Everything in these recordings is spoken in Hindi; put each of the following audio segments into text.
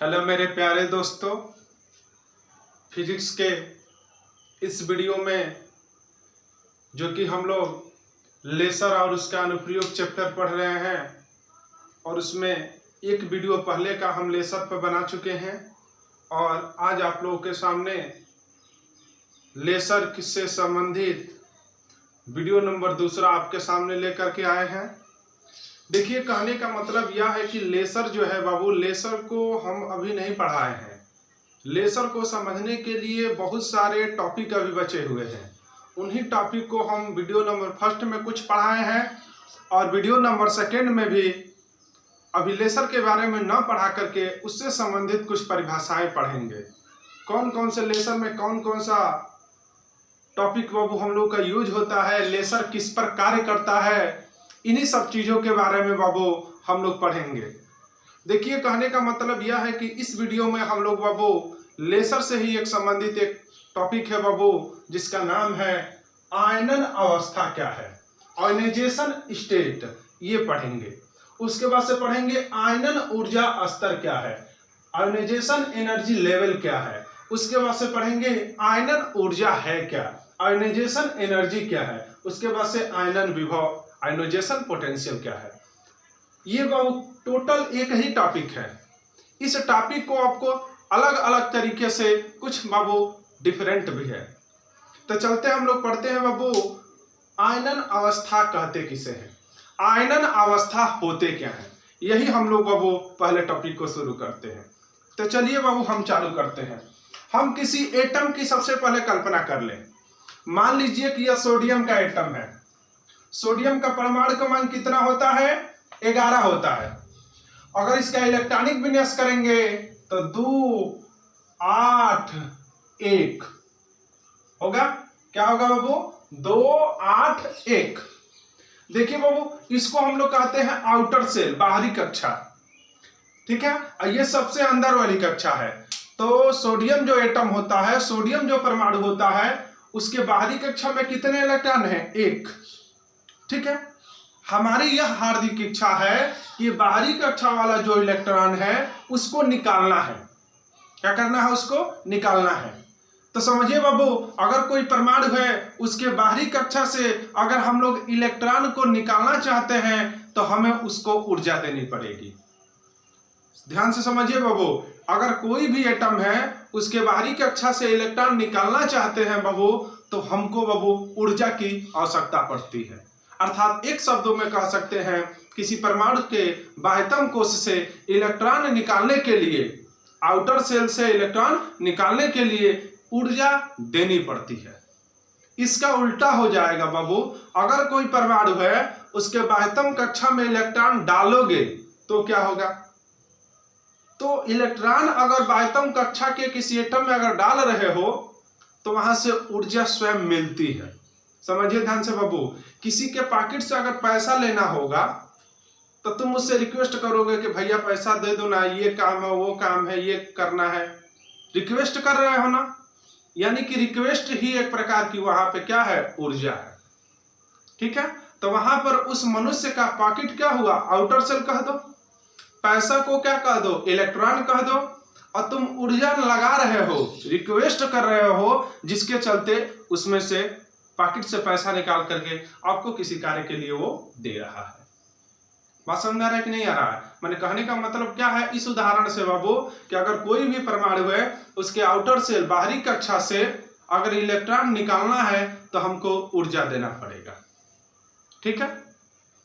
हेलो मेरे प्यारे दोस्तों, फिजिक्स के इस वीडियो में जो कि हम लोग लेसर और उसका अनुप्रयोग चैप्टर पढ़ रहे हैं और उसमें एक वीडियो पहले का हम लेसर पर बना चुके हैं और आज आप लोगों के सामने लेसर से संबंधित वीडियो नंबर दूसरा आपके सामने लेकर के आए हैं। देखिए, कहने का मतलब यह है कि लेसर जो है बाबू, लेसर को हम अभी नहीं पढ़ाए हैं। लेसर को समझने के लिए बहुत सारे टॉपिक अभी बचे हुए हैं। उन्हीं टॉपिक को हम वीडियो नंबर फर्स्ट में कुछ पढ़ाए हैं और वीडियो नंबर सेकंड में भी अभी लेसर के बारे में न पढ़ा करके उससे संबंधित कुछ परिभाषाएं पढ़ेंगे। कौन कौन से लेसर में कौन कौन सा टॉपिक बाबू हम लोग का यूज होता है, लेसर किस पर कार्य करता है, इन्हीं सब चीज़ों के बारे में बाबू हम लोग पढ़ेंगे। देखिए, कहने का मतलब यह है कि इस वीडियो में हम लोग बाबू लेसर से ही एक संबंधित एक टॉपिक है बाबू, जिसका नाम है आयनन अवस्था क्या है, आयनाइजेशन स्टेट, ये पढ़ेंगे। उसके बाद से पढ़ेंगे आयनन ऊर्जा स्तर क्या है, आयनाइजेशन एनर्जी लेवल क्या है। उसके बाद से पढ़ेंगे आयनन ऊर्जा है क्या, आयनाइजेशन एनर्जी क्या है। उसके बाद से आयनन विभव, आयनाइजेशन पोटेंशियल क्या है। ये बाबू टोटल एक ही टॉपिक है। इस टॉपिक को आपको अलग अलग तरीके से कुछ बाबू डिफरेंट भी है। तो चलते हम लोग पढ़ते हैं बाबू, आयनन अवस्था कहते किसे हैं, आयनन अवस्था होते क्या है, यही हम लोग बाबू पहले टॉपिक को शुरू करते हैं। तो चलिए बाबू हम चालू करते हैं। हम किसी एटम की सबसे पहले कल्पना कर लें। मान लीजिए कि यह सोडियम का एटम है। सोडियम का परमाणु क्रमांक कितना होता है, 11 होता है। अगर इसका इलेक्ट्रॉनिक विन्यास करेंगे तो 2 8 1 होगा। क्या होगा बाबू, 2 8 1। देखिए बाबू, इसको हम लोग कहते हैं आउटर सेल, बाहरी कक्षा, ठीक है। और ये सबसे अंदर वाली कक्षा है। तो सोडियम जो एटम होता है, सोडियम जो परमाणु होता है, उसके बाहरी कक्षा में कितने इलेक्ट्रॉन है, 1, ठीक है। हमारी यह हार्दिक इच्छा है कि बाहरी कक्षा वाला जो इलेक्ट्रॉन है उसको निकालना है। क्या करना है, उसको निकालना है। तो समझिए बाबू, अगर कोई परमाणु है, उसके बाहरी कक्षा से अगर हम लोग इलेक्ट्रॉन को निकालना चाहते हैं तो हमें उसको ऊर्जा देनी पड़ेगी। ध्यान से समझिए बाबू, अगर कोई भी एटम है, उसके बाहरी कक्षा से इलेक्ट्रॉन निकालना चाहते हैं बाबू, तो हमको बाबू ऊर्जा की आवश्यकता पड़ती है। अर्थात एक शब्दों में कह सकते हैं, किसी परमाणु के बाह्यतम कोश से इलेक्ट्रॉन निकालने के लिए, आउटर सेल से इलेक्ट्रॉन निकालने के लिए ऊर्जा देनी पड़ती है। इसका उल्टा हो जाएगा बाबू, अगर कोई परमाणु है, उसके बाह्यतम कक्षा में इलेक्ट्रॉन डालोगे तो क्या होगा, तो इलेक्ट्रॉन अगर बाह्यतम कक्षा के किसी एटम में अगर डाल रहे हो तो वहां से ऊर्जा स्वयं मिलती है। समझिए ध्यान से बाबू, किसी के पॉकेट से अगर पैसा लेना होगा तो तुम मुझसे रिक्वेस्ट करोगे कि भैया पैसा दे दो ना, ये काम है, वो काम है, ये करना है, रिक्वेस्ट कर रहे हो ना। यानी कि रिक्वेस्ट ही एक प्रकार की वहां पे क्या है, ऊर्जा है, ठीक है। तो वहां पर उस मनुष्य का पॉकेट क्या हुआ, आउटर सेल कह दो, पैसा को क्या कह दो, इलेक्ट्रॉन कह दो, और तुम ऊर्जा लगा रहे हो, रिक्वेस्ट कर रहे हो, जिसके चलते उसमें से पॉकेट से पैसा निकाल करके आपको किसी कार्य के लिए वो दे रहा है। बात समझ आ रहा है कि नहीं आ रहा है। मैंने कहने का मतलब क्या है इस उदाहरण से बाबू, कि अगर कोई भी परमाणु है, उसके आउटर सेल, बाहरी कक्षा से अगर इलेक्ट्रॉन निकालना है तो हमको ऊर्जा देना पड़ेगा, ठीक है।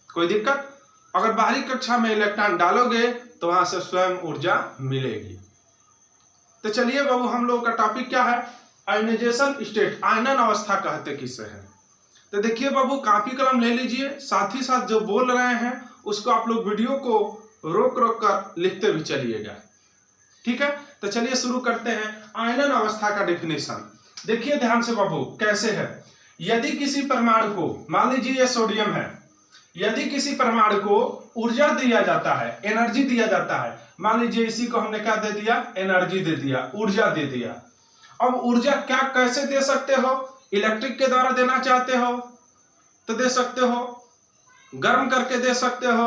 कोई दिक्कत, अगर बाहरी कक्षा में इलेक्ट्रॉन डालोगे तो वहां से स्वयं ऊर्जा मिलेगी। तो चलिए बाबू, हम लोगों का टॉपिक क्या है, आयनाइजेशन स्टेट, आयनन अवस्था कहते किसे हैं। तो देखिए बाबू, कॉपी कलम ले लीजिए, साथ ही साथ जो बोल रहे हैं उसको आप लोग वीडियो को रोक रोक कर लिखते भी चलिएगा, ठीक है। तो चलिए शुरू करते हैं आयनन अवस्था का डेफिनेशन। देखिए ध्यान से बाबू, कैसे है, यदि किसी परमाणु को, मान लीजिए यह सोडियम है, यदि किसी परमाणु को ऊर्जा दिया जाता है, एनर्जी दिया जाता है, मान लीजिए इसी को हमने क्या दे दिया, एनर्जी दे दिया, ऊर्जा दे दिया। अब ऊर्जा क्या कैसे दे सकते हो, इलेक्ट्रिक के द्वारा देना चाहते हो तो दे सकते हो, गर्म करके दे सकते हो,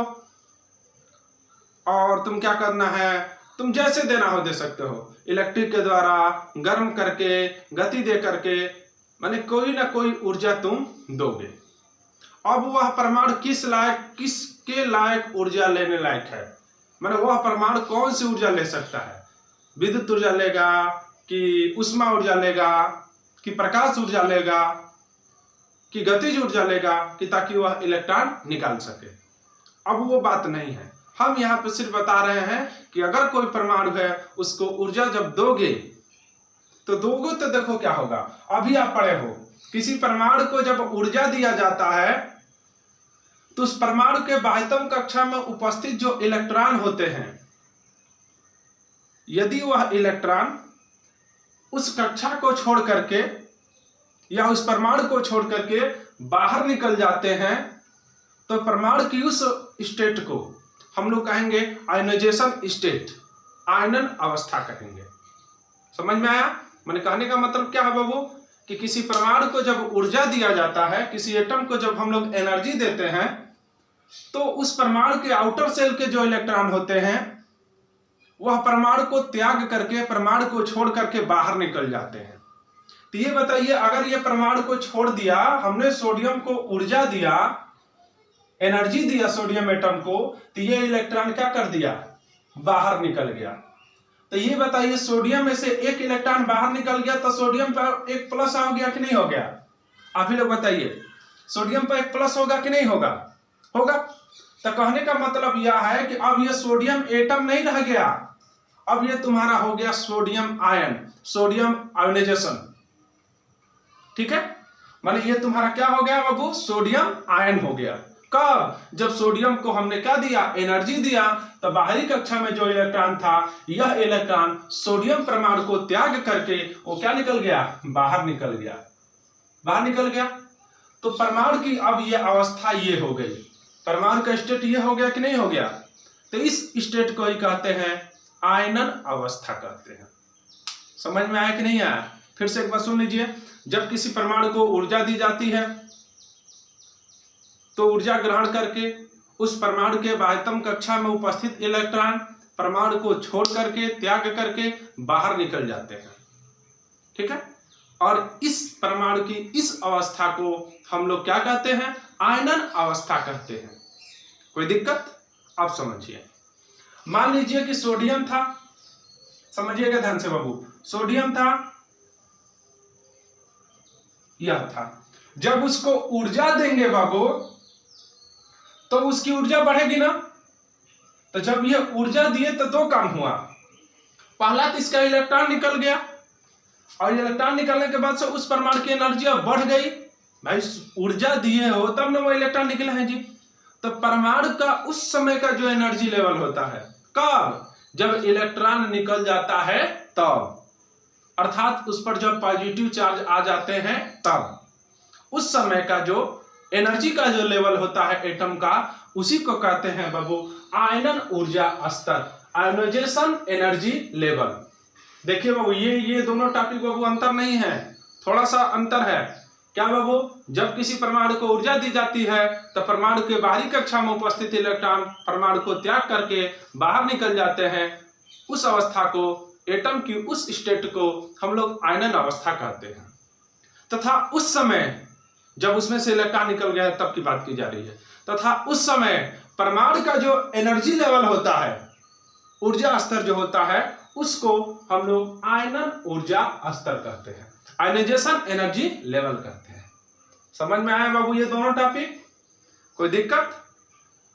और तुम क्या करना है, तुम जैसे देना हो दे सकते हो, इलेक्ट्रिक के द्वारा, गर्म करके, गति दे करके, माने कोई ना कोई ऊर्जा तुम दोगे। अब वह परमाणु किसके लायक ऊर्जा लेने लायक है, माने वह परमाणु कौन सी ऊर्जा ले सकता है? विद्युत ऊर्जा लेगा कि ऊष्मा ऊर्जा लेगा कि प्रकाश ऊर्जा लेगा कि गतिज ऊर्जा लेगा, कि ताकि वह इलेक्ट्रॉन निकाल सके। अब वो बात नहीं है, हम यहाँ पे सिर्फ बता रहे हैं कि अगर कोई परमाणु है उसको ऊर्जा जब दोगे तो देखो क्या होगा। अभी आप पढ़े हो, किसी परमाणु को जब ऊर्जा दिया जाता है तो उस परमाणु के बाह्यतम कक्षा में उपस्थित जो इलेक्ट्रॉन होते हैं, यदि वह इलेक्ट्रॉन उस कक्षा को छोड़ करके या उस परमाणु को छोड़ करके बाहर निकल जाते हैं तो परमाणु की उस स्टेट को हम लोग कहेंगे आयनाइजेशन स्टेट, आयनन अवस्था कहेंगे। समझ में आया? मैंने कहने का मतलब क्या है बाबू, कि किसी परमाणु को जब ऊर्जा दिया जाता है, किसी एटम को जब हम लोग एनर्जी देते हैं, तो उस परमाणु के आउटर सेल के जो इलेक्ट्रॉन होते हैं वह परमाणु को त्याग करके, परमाणु को छोड़ करके बाहर निकल जाते हैं। तो ये बताइए, अगर ये परमाणु को छोड़ दिया, हमने सोडियम को ऊर्जा दिया, एनर्जी दिया सोडियम एटम को, तो ये इलेक्ट्रॉन क्या कर दिया? बाहर निकल गया। तो ये बताइए, सोडियम में से एक इलेक्ट्रॉन बाहर निकल गया तो सोडियम पर एक प्लस आ गया कि नहीं हो गया? आप ही लोग बताइए, सोडियम पर एक प्लस होगा कि नहीं होगा? होगा। तो कहने का मतलब यह है कि अब ये सोडियम एटम नहीं रह गया, अब ये तुम्हारा हो गया सोडियम आयन, सोडियम आयोनाइजेशन। ठीक है, माने ये तुम्हारा क्या हो गया बाबू? सोडियम आयन हो गया। कब? जब सोडियम को हमने क्या दिया? एनर्जी दिया, तो बाहरी कक्षा में जो इलेक्ट्रॉन था, यह इलेक्ट्रॉन सोडियम परमाणु को त्याग करके वो क्या निकल गया? बाहर निकल गया, बाहर निकल गया। तो परमाणु की अब ये अवस्था ये हो गई, परमाणु का स्टेट ये हो गया कि नहीं हो गया? तो इस स्टेट को ही कहते हैं आयनन अवस्था कहते हैं। समझ में आया कि नहीं आया? फिर से एक बार सुन लीजिए, जब किसी परमाणु को ऊर्जा दी जाती है तो ऊर्जा ग्रहण करके उस परमाणु के बाह्यतम कक्षा में उपस्थित इलेक्ट्रॉन परमाणु को छोड़ करके, त्याग करके बाहर निकल जाते हैं। ठीक है, और इस परमाणु की इस अवस्था को हम लोग क्या कहते हैं? आयनन अवस्था कहते हैं। कोई दिक्कत? आप समझिए, मान लीजिए कि सोडियम था, समझिएगा ध्यान से बाबू, सोडियम था, यह था। जब उसको ऊर्जा देंगे बाबू तो उसकी ऊर्जा बढ़ेगी ना। तो जब यह ऊर्जा दिए तो दो काम हुआ, पहला तो इसका इलेक्ट्रॉन निकल गया, और इलेक्ट्रॉन निकलने के बाद से उस परमाणु की एनर्जी अब बढ़ गई। भाई ऊर्जा दिए हो तब ना वो इलेक्ट्रॉन निकले हैं जी। तो परमाणु का उस समय का जो एनर्जी लेवल होता है, कब? जब इलेक्ट्रॉन निकल जाता है तब, अर्थात उस पर जब पॉजिटिव चार्ज आ जाते हैं तब, उस समय का जो एनर्जी का जो लेवल होता है एटम का, उसी को कहते हैं बाबू आयनन ऊर्जा स्तर, आयोनाइजेशन एनर्जी लेवल। देखिए बाबू, ये दोनों टॉपिक बाबू अंतर नहीं है, थोड़ा सा अंतर है। क्या बाबू? जब किसी परमाणु को ऊर्जा दी जाती है तो परमाणु के बाहरी कक्षा में उपस्थित इलेक्ट्रॉन परमाणु को त्याग करके बाहर निकल जाते हैं। उस अवस्था को, एटम की उस स्टेट को हम लोग आयनन अवस्था कहते हैं। तथा उस समय जब उसमें से इलेक्ट्रॉन निकल गया तब की बात की जा रही है। तथा उस समय परमाणु का जो एनर्जी लेवल होता है, ऊर्जा स्तर जो होता है, उसको हम लोग आयनन ऊर्जा स्तर कहते हैं, आयनाइजेशन एनर्जी लेवल कहते हैं। समझ में आया बाबू ये दोनों टॉपिक? कोई दिक्कत?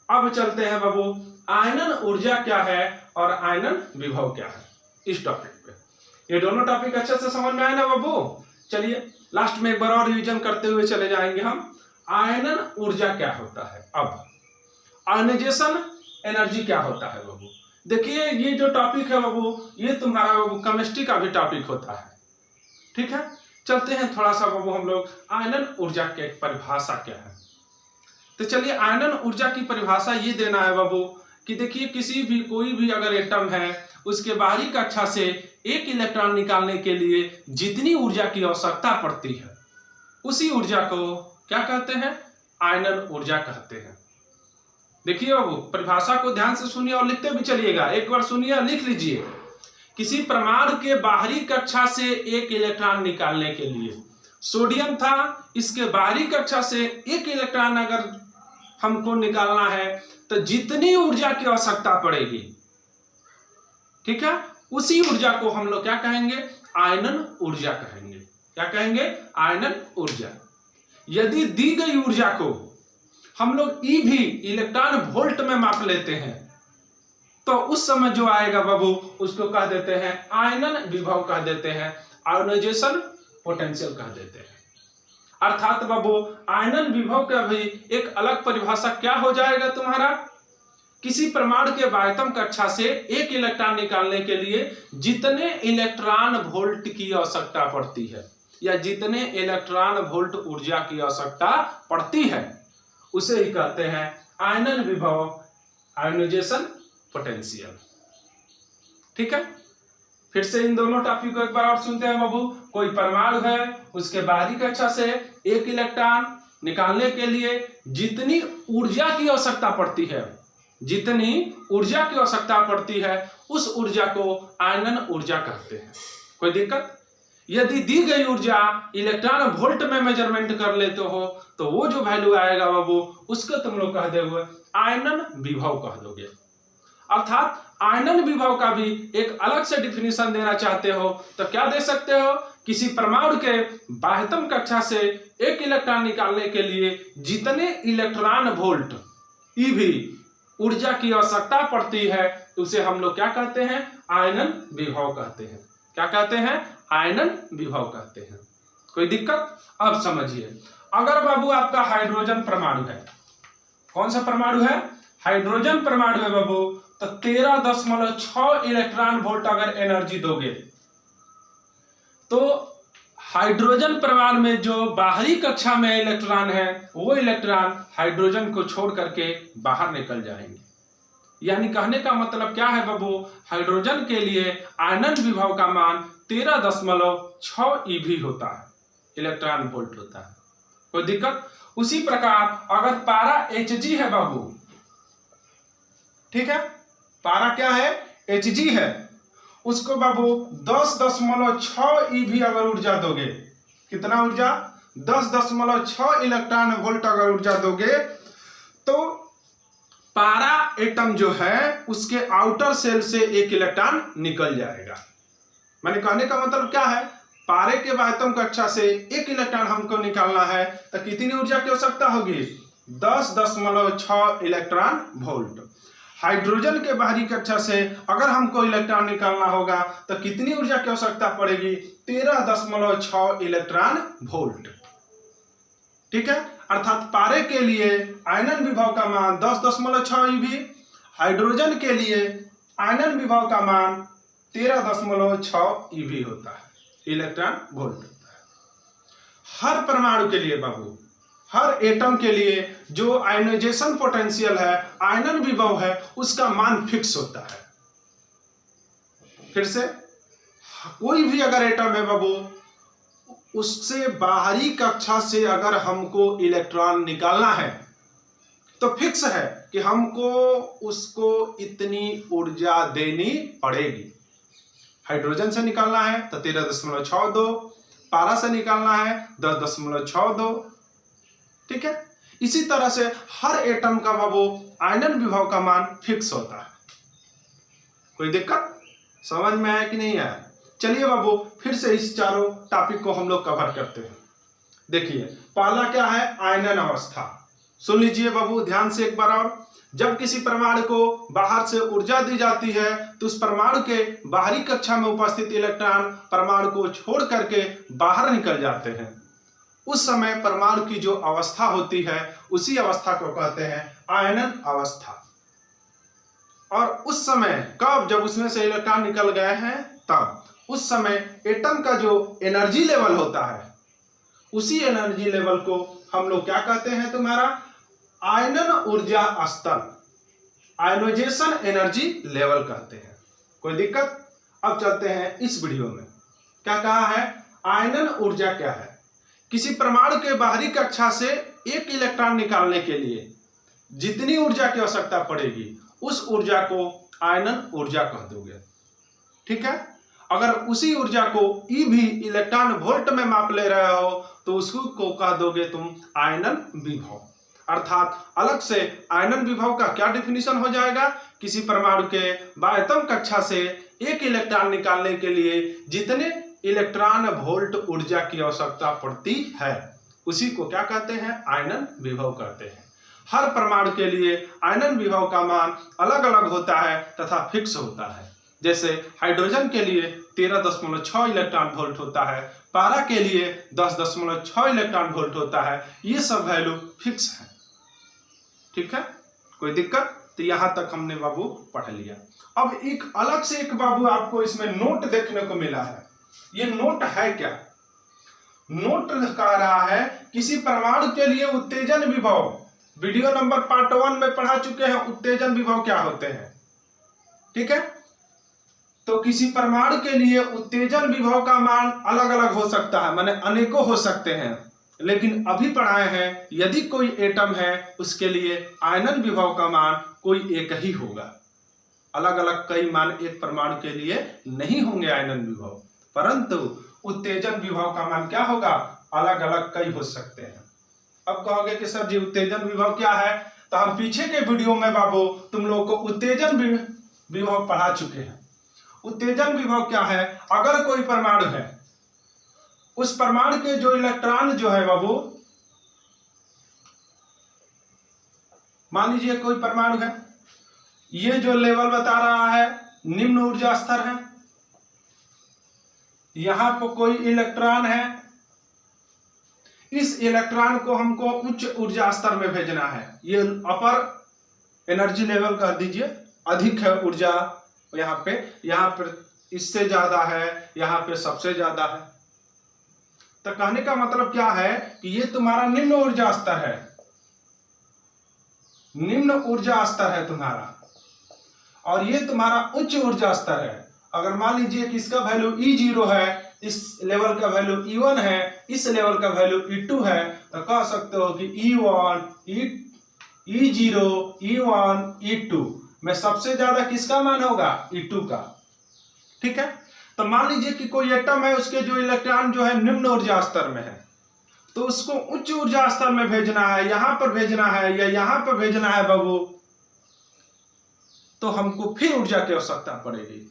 अब चलते हैं बाबू, आयनन ऊर्जा क्या है और आयनन विभव क्या है, इस टॉपिक पे। ये दोनों टॉपिक अच्छे से समझ में आए ना बाबू? चलिए लास्ट में एक बार और रिवीजन करते हुए चले जाएंगे हम। आयनन ऊर्जा क्या होता है, अब आयनाइजेशन एनर्जी क्या होता है बाबू? देखिए ये जो टॉपिक है बाबू, ये तुम्हारा बाबू केमिस्ट्री का भी टॉपिक होता है। ठीक है, चलते हैं थोड़ा सा बाबू हम लोग आयनन ऊर्जा की परिभाषा क्या है। तो चलिए, आयनन ऊर्जा की परिभाषा ये देना है बाबू कि देखिए, कोई भी अगर एटम है, उसके बाहरी कक्षा से एक इलेक्ट्रॉन निकालने के लिए जितनी ऊर्जा की आवश्यकता पड़ती है, उसी ऊर्जा को क्या कहते हैं? आयनन ऊर्जा कहते हैं। देखिए बाबू, परिभाषा को ध्यान से सुनिए और लिखते भी चलिएगा, एक बार सुनिए और लिख लीजिए। किसी परमाणु के बाहरी कक्षा से एक इलेक्ट्रॉन निकालने के लिए, सोडियम था, इसके बाहरी कक्षा से एक इलेक्ट्रॉन अगर हमको निकालना है तो जितनी ऊर्जा की आवश्यकता पड़ेगी, ठीक है, उसी ऊर्जा को हम लोग क्या कहेंगे, आयनन ऊर्जा कहेंगे। क्या कहेंगे, आयनन ऊर्जा। यदि दी गई ऊर्जा को हम लोग ईवी इलेक्ट्रॉन वोल्ट में माप लेते हैं तो उस समय जो आएगा बाबू उसको कह देते हैं आयनन विभव कह देते हैं, आयोनाइजेशन पोटेंशियल कह देते हैं। अर्थात बाबू आयनन विभव का भी एक अलग परिभाषा क्या हो जाएगा तुम्हारा, किसी परमाणु के बाह्यतम कक्षा से एक इलेक्ट्रॉन निकालने के लिए जितने इलेक्ट्रॉन वोल्ट की आवश्यकता पड़ती है या जितने इलेक्ट्रॉन वोल्ट ऊर्जा की आवश्यकता पड़ती है उसे ही कहते हैं आयनन विभव, आयोनाइजेशन पोटेंशियल। ठीक है, फिर से इन दोनों टॉपिक को एक बार और सुनते हैं बाबू। कोई परमाणु है, उसके बाहरी कक्षा से एक इलेक्ट्रॉन निकालने के लिए जितनी ऊर्जा की आवश्यकता पड़ती है, जितनी ऊर्जा की आवश्यकता पड़ती है उस ऊर्जा को आयनन ऊर्जा कहते हैं। कोई दिक्कत? यदि दी गई ऊर्जा इलेक्ट्रॉन वोल्ट में मेजरमेंट कर लेते हो तो वो जो वैल्यू आएगा बाबू उसको तुम लोग कह दोगे आयनन विभव कह दोगे। अर्थात आयनन विभव का भी एक अलग से डिफिनीशन देना चाहते हो तो क्या दे सकते हो, किसी परमाणु के बाह्यतम कक्षा से एक इलेक्ट्रॉन निकालने के लिए जितने इलेक्ट्रॉन वोल्ट ईवी ऊर्जा की आवश्यकता पड़ती है उसे हम लोग क्या कहते हैं, आयनन विभव कहते हैं। क्या कहते हैं, आयनन विभव कहते हैं। कोई दिक्कत? अब समझिए, अगर बाबू आपका हाइड्रोजन परमाणु है, कौन सा परमाणु है, हाइड्रोजन परमाणु है बाबू, तो 13.6 इलेक्ट्रॉन वोल्ट अगर एनर्जी दोगे तो हाइड्रोजन परमाणु में जो बाहरी कक्षा में इलेक्ट्रॉन है वो इलेक्ट्रॉन हाइड्रोजन को छोड़ करके बाहर निकल जाएंगे। यानी कहने का मतलब क्या है बाबू, हाइड्रोजन के लिए आयनन विभव का मान 13.6 ईवी होता है, इलेक्ट्रॉन वोल्ट होता है। कोई दिक्कत? उसी प्रकार अगर पारा Hg है बाबू, ठीक है, पारा क्या है, Hg है, उसको बाबू 10.6 ईवी अगर ऊर्जा दोगे, कितना ऊर्जा, 10.6 इलेक्ट्रॉन वोल्ट अगर ऊर्जा दोगे तो पारा एटम जो है उसके आउटर सेल से एक इलेक्ट्रॉन निकल जाएगा। मैंने कहने का मतलब क्या है, पारे के बाह्यतम कक्षा से एक इलेक्ट्रॉन हमको निकालना है तो कितनी ऊर्जा की आवश्यकता होगी, 10.6 इलेक्ट्रॉन वोल्ट। हाइड्रोजन के बाहरी कक्षा से अगर हमको इलेक्ट्रॉन निकालना होगा तो कितनी ऊर्जा की आवश्यकता पड़ेगी, 13.6 इलेक्ट्रॉन वोल्ट। ठीक है, अर्थात पारे के लिए आयनन विभव का मान 10.6 ईवी, हाइड्रोजन के लिए आयनन विभव का मान 13.6 ईवी होता है, इलेक्ट्रॉन वोल्ट होता है। हर परमाणु के लिए बाबू, हर एटम के लिए जो आयोनाइजेशन पोटेंशियल है, आयनन विभव है, उसका मान फिक्स होता है। फिर से, कोई भी अगर एटम है बाबू, उससे बाहरी कक्षा से अगर हमको इलेक्ट्रॉन निकालना है तो फिक्स है कि हमको उसको इतनी ऊर्जा देनी पड़ेगी। हाइड्रोजन से निकालना है तो 13.62, पारा से निकालना है 10.62। ठीक है, इसी तरह से हर एटम का बाबू आयनन विभव का मान फिक्स होता है। कोई दिक्कत? समझ में आया कि नहीं आया? चलिए बाबू फिर से इस चारों टॉपिक को हम लोग कवर करते हैं। देखिए, पहला क्या है, आयनन अवस्था। सुन लीजिए बाबू ध्यान से एक बार और। जब किसी परमाणु को बाहर से ऊर्जा दी जाती है तो उस परमाणु के बाहरी कक्षा में उपस्थित इलेक्ट्रॉन परमाणु को छोड़ करके बाहर निकल जाते हैं। उस समय परमाणु की जो अवस्था होती है उसी अवस्था को कहते हैं आयनन अवस्था। और उस समय कब, जब उसमें से इलेक्ट्रॉन निकल गए हैं तब, उस समय एटम का जो एनर्जी लेवल होता है उसी एनर्जी लेवल को हम लोग क्या कहते हैं, तुम्हारा आयनन ऊर्जा स्तर, आयोनाइजेशन एनर्जी लेवल कहते हैं। कोई दिक्कत? अब चलते हैं इस वीडियो में। क्या कहा है, आयनन ऊर्जा क्या है। किसी परमाणु के बाहरी कक्षा से एक इलेक्ट्रॉन निकालने के लिए जितनी ऊर्जा की आवश्यकता पड़ेगी उस ऊर्जा को आयनन ऊर्जा कह दोगे। ठीक है, अगर उसी ऊर्जा को ई भी इलेक्ट्रॉन वोल्ट में माप ले रहे हो तो उसको कह दोगे तुम आयनन विभव। अर्थात अलग से आयनन विभव का क्या डिफिनीशन हो जाएगा, किसी परमाणु के बाह्यतम कक्षा से एक इलेक्ट्रॉन निकालने के लिए जितने इलेक्ट्रॉन वोल्ट ऊर्जा की आवश्यकता पड़ती है उसी को क्या कहते हैं, आयनन विभव कहते हैं। हर परमाणु के लिए आयनन विभव का मान अलग अलग होता है तथा फिक्स होता है। जैसे हाइड्रोजन के लिए 13.6 इलेक्ट्रॉन वोल्ट होता है, पारा के लिए 10.6 इलेक्ट्रॉन वोल्ट होता है। ये सब वैल्यू फिक्स है। ठीक है, कोई दिक्कत? तो यहां तक हमने बाबू पढ़ लिया। अब एक अलग से एक बाबू आपको इसमें नोट देखने को मिला है। ये नोट है क्या? नोट कह रहा है किसी परमाणु के लिए उत्तेजन विभव, वीडियो नंबर पार्ट 1 में पढ़ा चुके हैं उत्तेजन विभव क्या होते हैं। ठीक है, तो किसी परमाणु के लिए उत्तेजन विभव का मान अलग अलग हो सकता है, माने अनेकों हो सकते हैं, लेकिन अभी पढ़ाए हैं यदि कोई एटम है उसके लिए आयनन विभव का मान कोई एक ही होगा। अलग अलग कई मान एक परमाणु के लिए नहीं होंगे आयनन विभव, परंतु उत्तेजन विभव का मान क्या होगा, अलग अलग कई हो सकते हैं। अब कहोगे कि सर जी उत्तेजन विभव क्या है, तो हम पीछे के वीडियो में बाबू तुम लोगों को उत्तेजन विभव पढ़ा चुके हैं। उत्तेजन विभव क्या है, अगर कोई परमाणु है उस परमाणु के जो इलेक्ट्रॉन जो है बाबू, मान लीजिए कोई परमाणु है, ये जो लेवल बता रहा है निम्न ऊर्जा स्तर है, यहां पर कोई इलेक्ट्रॉन है, इस इलेक्ट्रॉन को हमको उच्च ऊर्जा स्तर में भेजना है। ये अपर एनर्जी लेवल कह दीजिए, अधिक है ऊर्जा यहाँ पे इससे ज्यादा है, यहाँ पे सबसे ज्यादा है। तो कहने का मतलब क्या है कि ये तुम्हारा निम्न ऊर्जा स्तर है, निम्न ऊर्जा स्तर है तुम्हारा, और ये तुम्हारा उच्च ऊर्जा स्तर है। अगर मान लीजिए कि इसका वैल्यू E0 है, इस लेवल का वैल्यू E1 है, इस लेवल का वैल्यू E2 है, तो कह सकते हो कि E1, E0, E1, E2 में सबसे ज्यादा किसका मान होगा, E2 का। ठीक है, तो मान लीजिए कि कोई एटम है, उसके जो इलेक्ट्रॉन जो है निम्न ऊर्जा स्तर में है, तो उसको उच्च ऊर्जा स्तर में भेजना है, यहां पर भेजना है या यहां पर भेजना है बाबू, तो हमको फिर ऊर्जा की आवश्यकता पड़ेगी,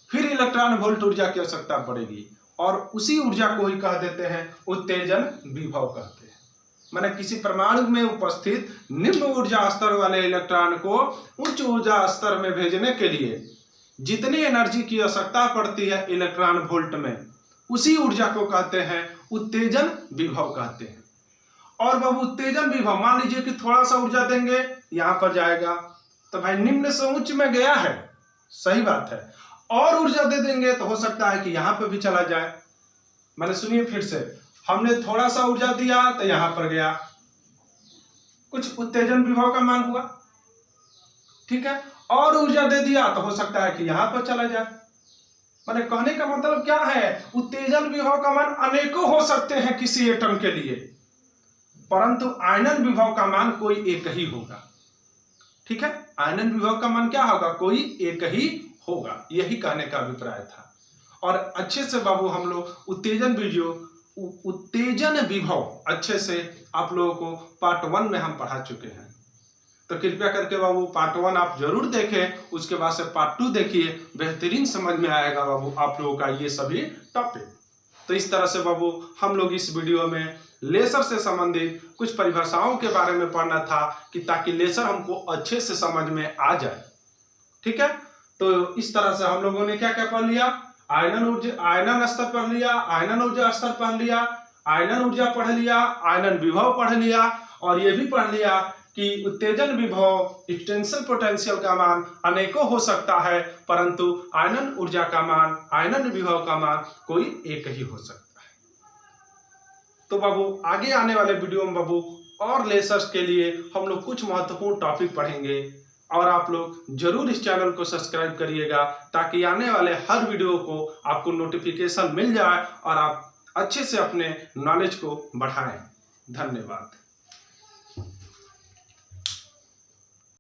फिर इलेक्ट्रॉन वोल्ट ऊर्जा की आवश्यकता पड़ेगी, और उसी ऊर्जा को ही कह देते हैं उत्तेजन विभव कहते हैं। माने किसी परमाणु में उपस्थित निम्न ऊर्जा स्तर वाले इलेक्ट्रॉन को उच्च ऊर्जा स्तर में भेजने के लिए जितनी एनर्जी की आवश्यकता पड़ती है इलेक्ट्रॉन वोल्ट में, उसी ऊर्जा को कहते हैं उत्तेजन विभव कहते हैं। और बाबू उत्तेजन विभव, मान लीजिए कि थोड़ा सा ऊर्जा देंगे यहां पर जाएगा, तो भाई निम्न से उच्च में गया है, सही बात है, और ऊर्जा दे देंगे तो हो सकता है कि यहां पर भी चला जाए। मैंने सुनिए फिर से, हमने थोड़ा सा ऊर्जा दिया तो यहां पर गया, कुछ उत्तेजन विभव का मान हुआ। ठीक है, और ऊर्जा दे दिया तो हो सकता है कि यहां पर चला जाए। मैंने कहने का मतलब क्या है, उत्तेजन विभव का मान अनेकों हो सकते हैं किसी एटम के लिए, परंतु आयनन विभव का मान कोई एक ही होगा। ठीक है, आयनन विभव का मान क्या होगा, कोई एक ही होगा, यही कहने का अभिप्राय था। और अच्छे से बाबू हम लोग उत्तेजन विभव अच्छे से आप लोगों को पार्ट 1 में हम पढ़ा चुके हैं। तो कृपया करके बाबू पार्ट 1 आप जरूर देखें, उसके बाद से पार्ट 2 देखिए, बेहतरीन समझ में आएगा बाबू आप लोगों का ये सभी टॉपिक। तो इस तरह से बाबू हम लोग इस वीडियो में लेजर से संबंधित कुछ परिभाषाओं के बारे में पढ़ना था कि ताकि लेजर हमको अच्छे से समझ में आ जाए। ठीक है, तो इस तरह से हम लोगों ने क्या क्या पढ़ लिया, आयनन स्तर पढ़ लिया, आयनन ऊर्जा स्तर पढ़ लिया, आयनन ऊर्जा पढ़ लिया, आयनन विभव पढ़ लिया, और ये भी पढ़ लिया कि उत्तेजन विभव एक्सटेंशन पोटेंशियल का मान अनेकों हो सकता है, परंतु आयनन ऊर्जा का मान, आयनन विभव का मान कोई एक ही हो सकता है। तो बाबू आगे आने वाले वीडियो में बाबू और लेसर्स के लिए हम लोग कुछ महत्वपूर्ण टॉपिक पढ़ेंगे, और आप लोग जरूर इस चैनल को सब्सक्राइब करिएगा ताकि आने वाले हर वीडियो को आपको नोटिफिकेशन मिल जाए और आप अच्छे से अपने नॉलेज को बढ़ाएं। धन्यवाद।